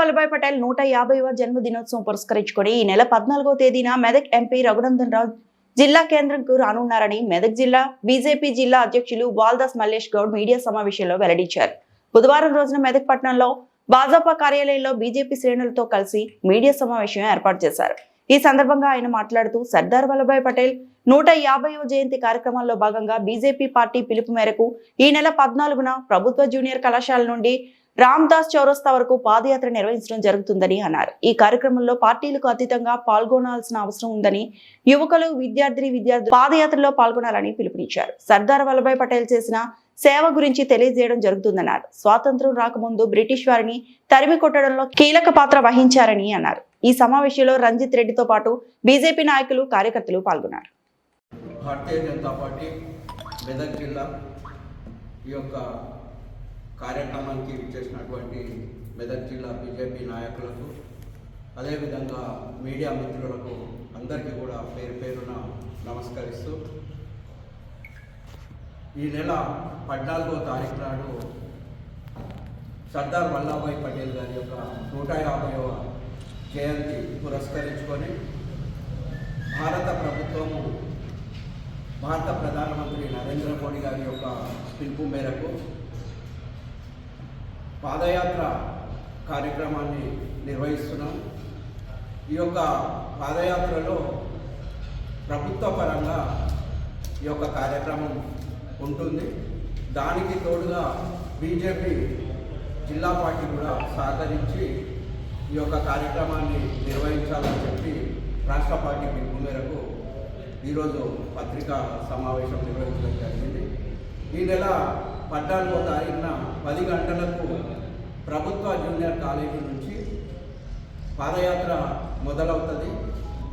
వల్లభాయ్ పటేల్ 150వ జన్మదినోత్సవం పురస్కరించుకొని ఈ నెల 14వ తేదీన మెదక్ ఎంపీ రఘునందన్ రావు జిల్లా కేంద్రంకు రానున్నారని మెదక్ జిల్లా బీజేపీ జిల్లా అధ్యక్షులు వాల్దాస్ మల్లేష్ గౌడ్ మీడియా సమావేశంలో వెల్లడించారు. బుధవారం రోజున మెదక్ పట్టణంలో భాజపా కార్యాలయంలో బీజేపీ శ్రేణులతో కలిసి మీడియా సమావేశం ఏర్పాటు చేశారు. ఈ సందర్భంగా ఆయన మాట్లాడుతూ సర్దార్ వల్లభాయ్ పటేల్ 150వ జయంతి కార్యక్రమంలో భాగంగా బీజేపీ పార్టీ పిలుపు మేరకు ఈ నెల 14న ప్రభుత్వ జూనియర్ కళాశాల నుండి రామ్దాస్ చౌరస్తా వరకు పాదయాత్ర నిర్వహించడం జరుగుతుందని అన్నారు. ఈ కార్యక్రమంలో పార్టీలకు అతీతంగా పాల్గొనాల్సిన అవసరం ఉందని, యువకులు విద్యార్థులు పాదయాత్రలో పాల్గొనాలని పిలుపునిచ్చారు. సర్దార్ వల్లభాయ్ పటేల్ చేసిన సేవ గురించి తెలియజేయడం జరుగుతుందన్నారు. స్వాతంత్రం రాకముందు బ్రిటిష్ వారిని తరిమి కొట్టడంలో కీలక పాత్ర వహించారని అన్నారు. ఈ సమావేశంలో రంజిత్ రెడ్డితో పాటు బీజేపీ నాయకులు, కార్యకర్తలు పాల్గొన్నారు. భారతీయ జనతా పార్టీ మెదక్ జిల్లా ఈ యొక్క కార్యక్రమానికి ఇచ్చేసినటువంటి మెదక్ జిల్లా బీజేపీ నాయకులకు, అదేవిధంగా మీడియా మిత్రులకు అందరికీ కూడా పేరు పేరున నమస్కరిస్తూ, ఈ నెల 14వ తారీఖు నాడు సర్దార్ వల్లభాయ్ పటేల్ గారి యొక్క 150వ జయంతి పురస్కరించుకొని భారత ప్రభుత్వము, భారత ప్రధానమంత్రి నరేంద్ర మోడీ గారి యొక్క పిలుపు మేరకు పాదయాత్ర కార్యక్రమాన్ని నిర్వహిస్తున్నాం. ఈ యొక్క పాదయాత్రలో ప్రభుత్వ పరంగా ఈ యొక్క కార్యక్రమం ఉంటుంది. దానికి తోడుగా బీజేపీ జిల్లా పార్టీ కూడా సహకరించి ఈ యొక్క కార్యక్రమాన్ని నిర్వహించాలని చెప్పి రాష్ట్ర పార్టీ పిలుపు మేరకు ఈరోజు పత్రికా సమావేశం నిర్వహించడం జరిగింది. ఈ నెల 14వ తారీఖున 10 గంటలకు ప్రభుత్వ జూనియర్ కాలేజీ నుంచి పాదయాత్ర మొదలవుతుంది.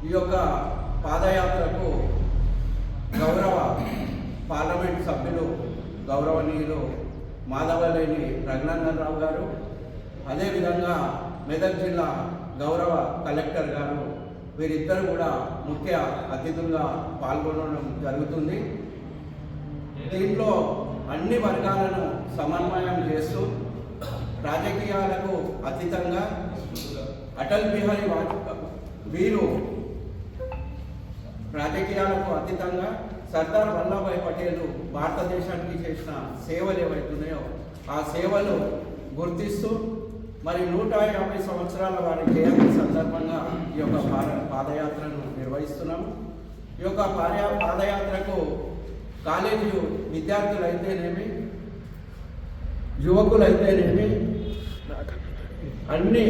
ఈ యొక్క పాదయాత్రకు గౌరవ పార్లమెంట్ సభ్యులు గౌరవనీయులు మాధవలేని రఘునందన్ రావు గారు, అదేవిధంగా మెదక్ జిల్లా గౌరవ కలెక్టర్ గారు, వీరిద్దరు కూడా ముఖ్య అతిథులుగా పాల్గొనడం జరుగుతుంది. దీంట్లో అన్ని వర్గాలను సమన్వయం చేస్తూ రాజకీయాలకు అతీతంగా అటల్ బిహారీ వాజ్పేయి వీరు రాజకీయాలకు అతీతంగా సర్దార్ వల్లభాయ్ పటేల్ భారతదేశానికి చేసిన సేవలు ఏవైతున్నాయో ఆ సేవలు గుర్తిస్తూ మరి 150 సంవత్సరాల వారి జయంతి సందర్భంగా ఈ యొక్క పాదయాత్రను నిర్వహిస్తున్నాము. ఈ యొక్క పాదయాత్రకు కాలేజీ విద్యార్థులైతేనేమి, యువకులైతేనేమి, అన్ని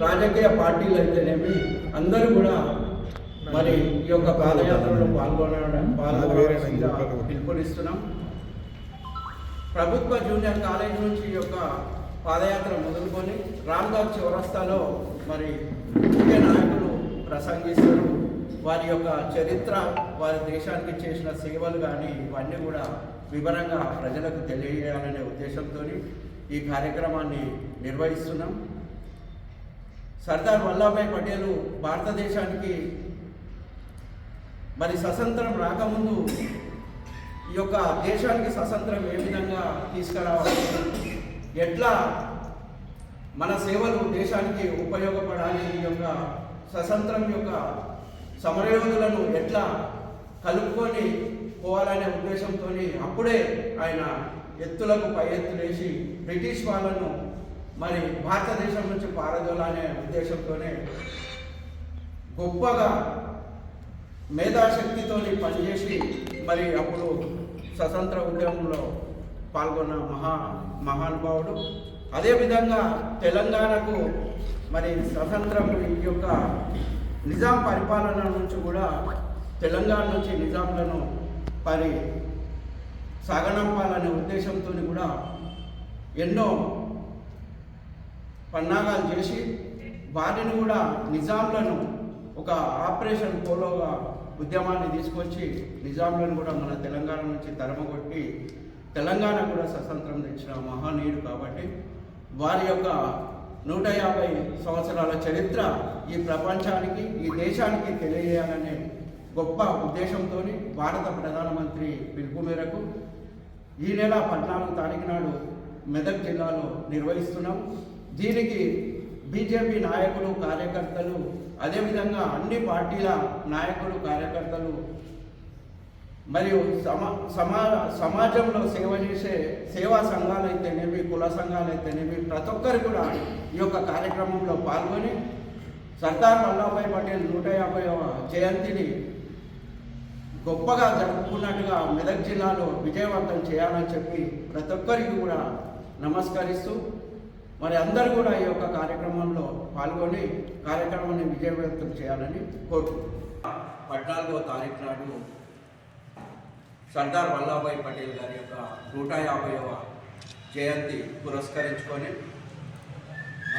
రాజకీయ పార్టీలు అయితేనేమి అందరూ కూడా మరి ఈ యొక్క పాదయాత్రలో పాల్గొనడానికి పిలుపునిస్తున్నాం. ప్రభుత్వ జూనియర్ కాలేజ్ నుంచి ఈ యొక్క పాదయాత్ర మొదలుకొని రామ్దాస్ చౌరస్తాలో మరి ముఖ్య నాయకులు ప్రసంగిస్తారు. వారి యొక్క చరిత్ర, వారి దేశానికి చేసిన సేవలు కానీ ఇవన్నీ కూడా వివరంగా ప్రజలకు తెలియజేయాలనే ఉద్దేశంతో ఈ కార్యక్రమాన్ని నిర్వహిస్తున్నాం. సర్దార్ వల్లభాయ్ పటేల్ భారతదేశానికి మరి స్వతంత్రం రాకముందు ఈ యొక్క దేశానికి స్వతంత్రం ఏ విధంగా తీసుకురావాలి, ఎట్లా మన సేవలు దేశానికి ఉపయోగపడాలి, ఈ యొక్క స్వతంత్రం యొక్క సమరయోధులను ఎట్లా కలుపుకొని పోవాలనే ఉద్దేశంతో అప్పుడే ఆయన ఎత్తులకు పై ఎత్తులేసి బ్రిటిష్ వాళ్ళను మరి భారతదేశం నుంచి పారదోలనే ఉద్దేశంతోనే గొప్పగా మేధాశక్తితో పనిచేసి మరి అప్పుడు స్వతంత్ర ఉద్యమంలో పాల్గొన్న మహానుభావుడు. అదేవిధంగా తెలంగాణకు మరి స్వతంత్రం ఈ యొక్క నిజాం పరిపాలన నుంచి కూడా తెలంగాణ నుంచి నిజాంలను మరి సాగనంపాలనే ఉద్దేశంతో కూడా ఎన్నో పన్నాగాలు చేసి వారిని కూడా నిజాంలను ఒక ఆపరేషన్ పోలోగా ఉద్యమాన్ని తీసుకొచ్చి నిజాంలను కూడా మన తెలంగాణ నుంచి తరమగొట్టి తెలంగాణ కూడా స్వతంత్రం తెచ్చిన మహానీయుడు. కాబట్టి వారి యొక్క 150 సంవత్సరాల చరిత్ర ఈ ప్రపంచానికి, ఈ దేశానికి తెలియజేయాలనే గొప్ప ఉద్దేశంతో భారత ప్రధానమంత్రి పిలుపు మేరకు ఈ నెల 14వ తారీఖు నాడు మెదక్ జిల్లాలో నిర్వహిస్తున్నాం. దీనికి బీజేపీ నాయకులు కార్యకర్తలు అదేవిధంగా అన్ని పార్టీల నాయకులు కార్యకర్తలు మరియు సమాజంలో సేవ చేసే సేవా సంఘాలు అయితేనేమి కుల సంఘాలు అయితేనేమి ప్రతి ఒక్కరు కూడా ఈ యొక్క కార్యక్రమంలో పాల్గొని సర్దార్ వల్లభాయ్ పటేల్ 150వ జయంతిని గొప్పగా జరుపుకున్నట్టుగా మెదక్ జిల్లాలో విజయవంతం చేయాలని చెప్పి ప్రతి ఒక్కరికి కూడా నమస్కరిస్తూ మరి అందరూ కూడా ఈ యొక్క కార్యక్రమంలో పాల్గొని కార్యక్రమాన్ని విజయవంతం చేయాలని కోరుకుంటున్నాను. 14వ తారీఖు నాడు సర్దార్ వల్లభాయ్ పటేల్ గారి యొక్క 150వ జయంతి పురస్కరించుకొని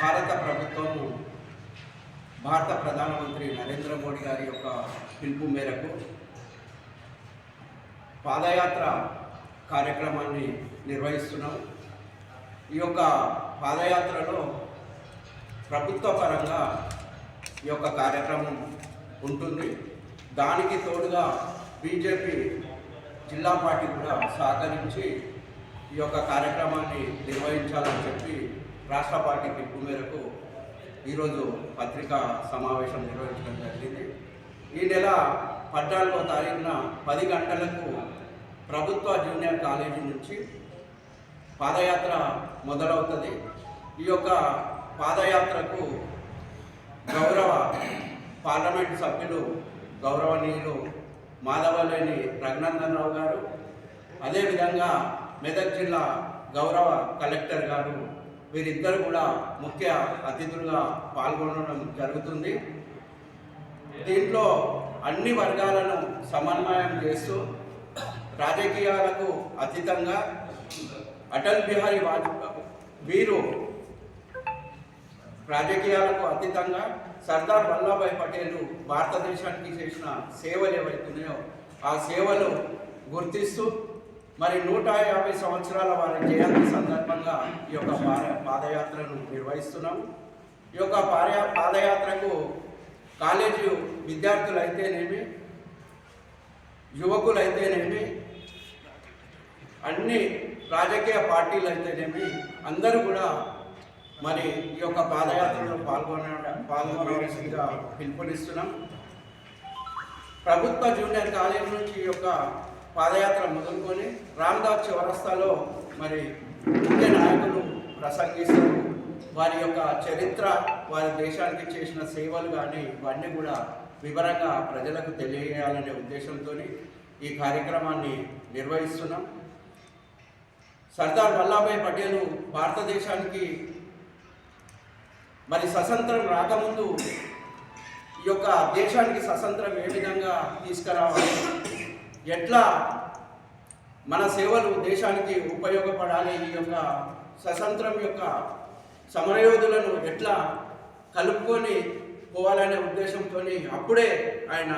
భారత ప్రభుత్వము భారత ప్రధానమంత్రి నరేంద్ర మోడీ గారి యొక్క పిలుపు మేరకు పాదయాత్ర కార్యక్రమాన్ని నిర్వహిస్తున్నాం. ఈ యొక్క పాదయాత్రలో ప్రభుత్వ పరంగా ఈ యొక్క కార్యక్రమం ఉంటుంది. దానికి తోడుగా బీజేపీ జిల్లా పార్టీ కూడా సహకరించి ఈ యొక్క కార్యక్రమాన్ని నిర్వహించాలని చెప్పి రాష్ట్ర పార్టీ పిలుపు మేరకు ఈరోజు పత్రికా సమావేశం నిర్వహించడం జరిగింది. ఈ నెల 14వ తారీఖున 10 గంటలకు ప్రభుత్వ జూనియర్ కాలేజీ నుంచి పాదయాత్ర మొదలవుతుంది. ఈ యొక్క పాదయాత్రకు గౌరవ పార్లమెంట్ సభ్యులు గౌరవనీయులు మాధవలేని రఘునందన్ రావు గారు, అదేవిధంగా మెదక్ జిల్లా గౌరవ కలెక్టర్ గారు వీరిద్దరు కూడా ముఖ్య అతిథులుగా పాల్గొనడం జరుగుతుంది. దీంట్లో అన్ని వర్గాలను సమన్వయం చేస్తూ రాజకీయాలకు అతీతంగా అటల్ బిహారీ వాజ్పేయి వీరు రాజకీయాలకు అతీతంగా సర్దార్ వల్లభాయ్ పటేల్ భారతదేశానికి చేసిన సేవలు ఏవైతున్నాయో ఆ సేవలు గుర్తిస్తూ మరి 150 సంవత్సరాల వారి జయంతి సందర్భంగా ఈ యొక్క పాదయాత్రను నిర్వహిస్తున్నాం. ఈ యొక్క పాదయాత్రకు కాలేజీ విద్యార్థులైతేనేమి యువకులైతేనేమి అన్ని రాజకీయ పార్టీలు అయితేనేమి అందరూ కూడా మరి ఈ యొక్క పాదయాత్రలో పాల్గొనవలసిందిగా పిలుపునిస్తున్నాం. ప్రభుత్వ జూనియర్ కాలేజీ నుంచి ఈ యొక్క పాదయాత్ర మొదలుకొని రామ్దాస్ చౌరస్తాలో మరి ముఖ్య నాయకులు ప్రసంగిస్తారు. వారి యొక్క చరిత్ర, వారి దేశానికి చేసిన సేవలు కానీ ఇవన్నీ కూడా వివరంగా ప్రజలకు తెలియజేయాలనే ఉద్దేశంతో ఈ కార్యక్రమాన్ని నిర్వహిస్తున్నాం. సర్దార్ వల్లభాయ్ పటేల్ భారతదేశానికి మరి స్వతంత్రం రాకముందు ఈ యొక్క దేశానికి స్వతంత్రం ఏ విధంగా తీసుకురావాలి, ఎట్లా మన సేవలు దేశానికి ఉపయోగపడాలి, ఈ యొక్క స్వతంత్రం యొక్క సమరయోధులను ఎట్లా కలుపుకొని పోవాలనే ఉద్దేశంతో అప్పుడే ఆయన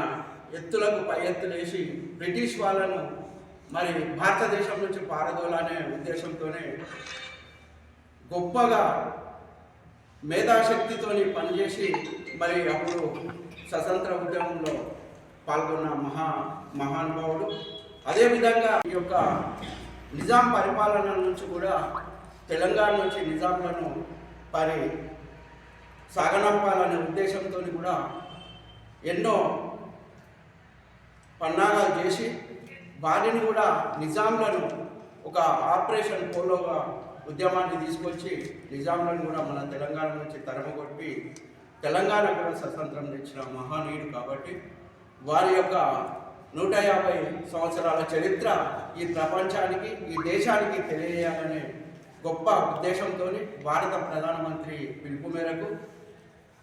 ఎత్తులకు పై ఎత్తులేసి బ్రిటిష్ వాళ్ళను మరి భారతదేశం నుంచి పారదోలనే ఉద్దేశంతోనే గొప్పగా మేధాశక్తితోని పనిచేసి మరి అప్పుడు స్వతంత్ర ఉద్యమంలో పాల్గొన్న మహానుభావుడు. అదేవిధంగా ఈ యొక్క నిజాం పరిపాలన నుంచి కూడా తెలంగాణ నుంచి నిజాంలను సాగనంపాలనే ఉద్దేశంతో కూడా ఎన్నో పన్నాగాలు చేసి వారిని కూడా నిజాంలను ఒక ఆపరేషన్ పోలోగా ఉద్యమాన్ని తీసుకొచ్చి నిజాంలను కూడా మన తెలంగాణ నుంచి తరమగొట్టి తెలంగాణ కూడా స్వతంత్రం తెచ్చిన మహానీయుడు కాబట్టి వారి యొక్క 150 సంవత్సరాల చరిత్ర ఈ ప్రపంచానికి, ఈ దేశానికి తెలియజేయాలనే గొప్ప ఉద్దేశంతో భారత ప్రధానమంత్రి పిలుపు మేరకు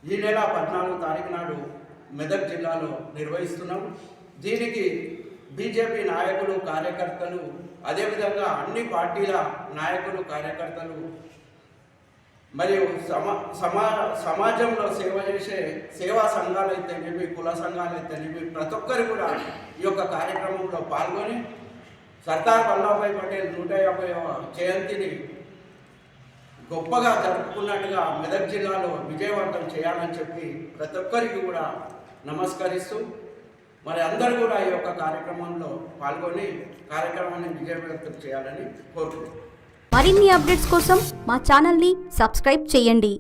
ఈ నెల 14వ తారీఖు నాడు మెదక్ జిల్లాలో నిర్వహిస్తున్నాం. దీనికి బీజేపీ నాయకులు కార్యకర్తలు అదేవిధంగా అన్ని పార్టీల నాయకులు కార్యకర్తలు మరియు సమాజంలో సేవ చేసే సేవా సంఘాలు అయితేనేమి కుల సంఘాలు అయితేనేమి ప్రతి ఒక్కరు కూడా ఈ యొక్క కార్యక్రమంలో పాల్గొని సర్దార్ వల్లభాయ్ పటేల్ 150వ జయంతిని గొప్పగా జరుపుకున్నట్టుగా మెదక్ జిల్లాలో విజయవంతం చేయాలని చెప్పి ప్రతి ఒక్కరికి కూడా నమస్కరిస్తూ మరి అందరూ కూడా ఈ యొక్క కార్యక్రమంలో పాల్గొని కార్యక్రమాన్ని విజయవంతం చేయాలని కోరుకుంటున్నాను. మరిన్ని అప్డేట్స్ కోసం మా ఛానల్ని సబ్స్క్రైబ్ చేయండి.